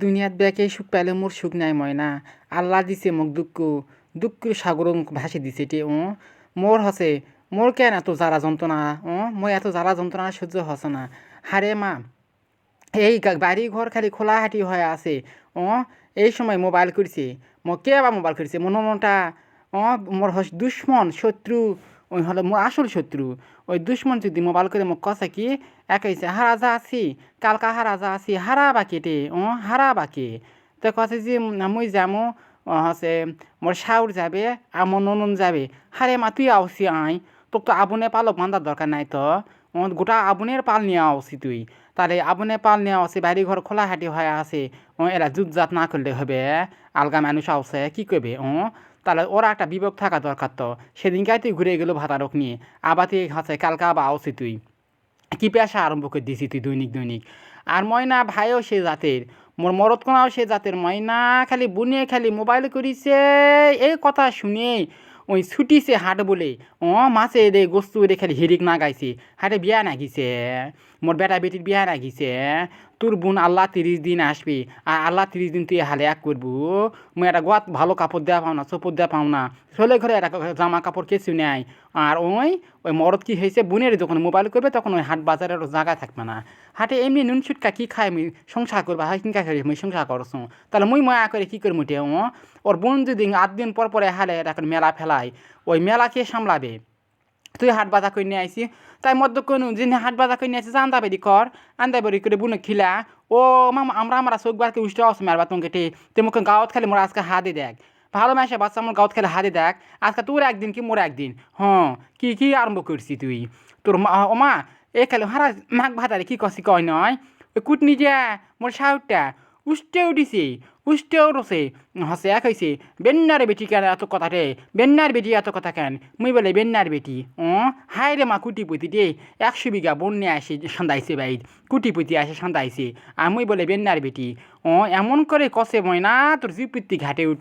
দুনিয়াত বেকে সুখ পাইলে মোর সুখ নাই ময়না। আল্লাহ দিছে মোক দুঃখ, দুঃখের সাগর ভাসি দিছে টে মোর হসে মোর কেন এত জ্বালা যন্ত্রণা মই এত জ্বালা যন্ত্রণা সহ্য হসে না। হারে মা, এই বাড়ি ঘর খালি খোলাহাটি হয়ে আছে। এই সময় মোবাইল করছে, কে আবার মোবাইল করছে মনটা। মোর দুশ্মন শত্রু, ওই হলো মোর আসল শত্রু। ওই দুশ্মন যদি মোবাইল করে মোক কষে কি একাইছে হারা যা আছি, কালকা হারা যা আছি হারা বাকি টে হারা বাকি। তো কছে যে মুই যামো হচ্ছে মোর শাউর যাবে আর মোর ননন যাবে। হারে মা তুই আওসি আই, তোর তো আবুনে পালক বান্ধার দরকার নাই তো। গোটা আবুনের পাল নিয়ে আওসি তুই। তাহলে আবুনে পাল নিয়ে আসে, বাড়ি ঘর খোলাহাটি হয়ে আছে। এরা জুতজাত না করলে হবে, আলগা মানুষ আসে কি করবে। তাহলে ওরা একটা বিবেক থাকা দরকার তো। সেদিনকাই তুই ঘুরে গেলো ভাতারক নিয়ে, আবার তুই হচ্ছে কালকা আবার আসি তুই। কি পেশা আরম্ভ করে দিছি তুই দৈনিক দৈনিক। আর ময়না ভাইও সে জাতের, মোর মরদ কোনাও সে জাতের। ময়না খালি বুনে খালি মোবাইল করিছে, এই কথা শুনে ওই ছুটিছে হাট বলে মাছে রে গোস্তু রে খালি হিরিক না গাইছে। হাটে বিয়া না গিছে, মোর বেটা বেটির বিয়া না গিছে। তোর বোন আল্লাহ 30 দিন আসবি, আর আল্লাহ 30 দিন তুই হালে এক করবো। মুই একটা গোয়াত ভালো কাপড় দেওয়া পাও না, চোপড় দেওয়া পাও না, চলে ঘরে একটা জামা কাপড় কিছু নেয়। আর ওই মরদ কি হয়েছে, বোনের যখন মোবাইল করবে তখন ওই হাট বাজারের জায়গা থাকবে না। হাটে এমনি নুন ছুটকা কী খায় আমি সংসার করবা, হয় কিনকা খাই মুই সংসার করছো। তাহলে মুই মায়া করে কী করি মুটে ওর বোন যদি 8 দিন পর পরে হালে এখন মেলা ফেলায়, ওই মেলা কে সামলাবে। তুই হাট বাজার করে নিয়ে আইসি, তাই মধ্য কোনো যিনি হাট বাজার করে নিয়ে আসিস আন্দা বেরি কর, আন্দা বেরি করে বুনে খিলা। মামা আমরা চোখবারকে উষ্টা আসে মারবা তোমাকে মুখে গাঁৱত খালি মোর আজকে হাতে দেখ ভালো মেশে বাচ্চা আমার গাঁৱত খালি হাতে দেখ। আজকে তোর একদিন কি মোর একদিন কি কি আরম্ভ করছি তুই তোর মা এ খালি হারা মাঘ ভাতারে কি কষি কয় নয়। ওই কুটনি যা মোর সাউটটা উষ্টেও দিছে, উষ্টেও রসে হসে এক হয়েছে। বেন্নার বেটি কেন এত কথা রে, বেন্নার বেটি এত কথা কেন মুই বলে বেন্নার বেটি হায় রে মা কুটিপুতি রে 100 বিঘা বন্যা আসে সান্দাইছে বাইর, কুটিপুতি আসে সান্দাইছে। আর মুই বলে বেন্নার বেটি এমন করে কষে ময়না তোর জিপিত্তি ঘাটে উঠ।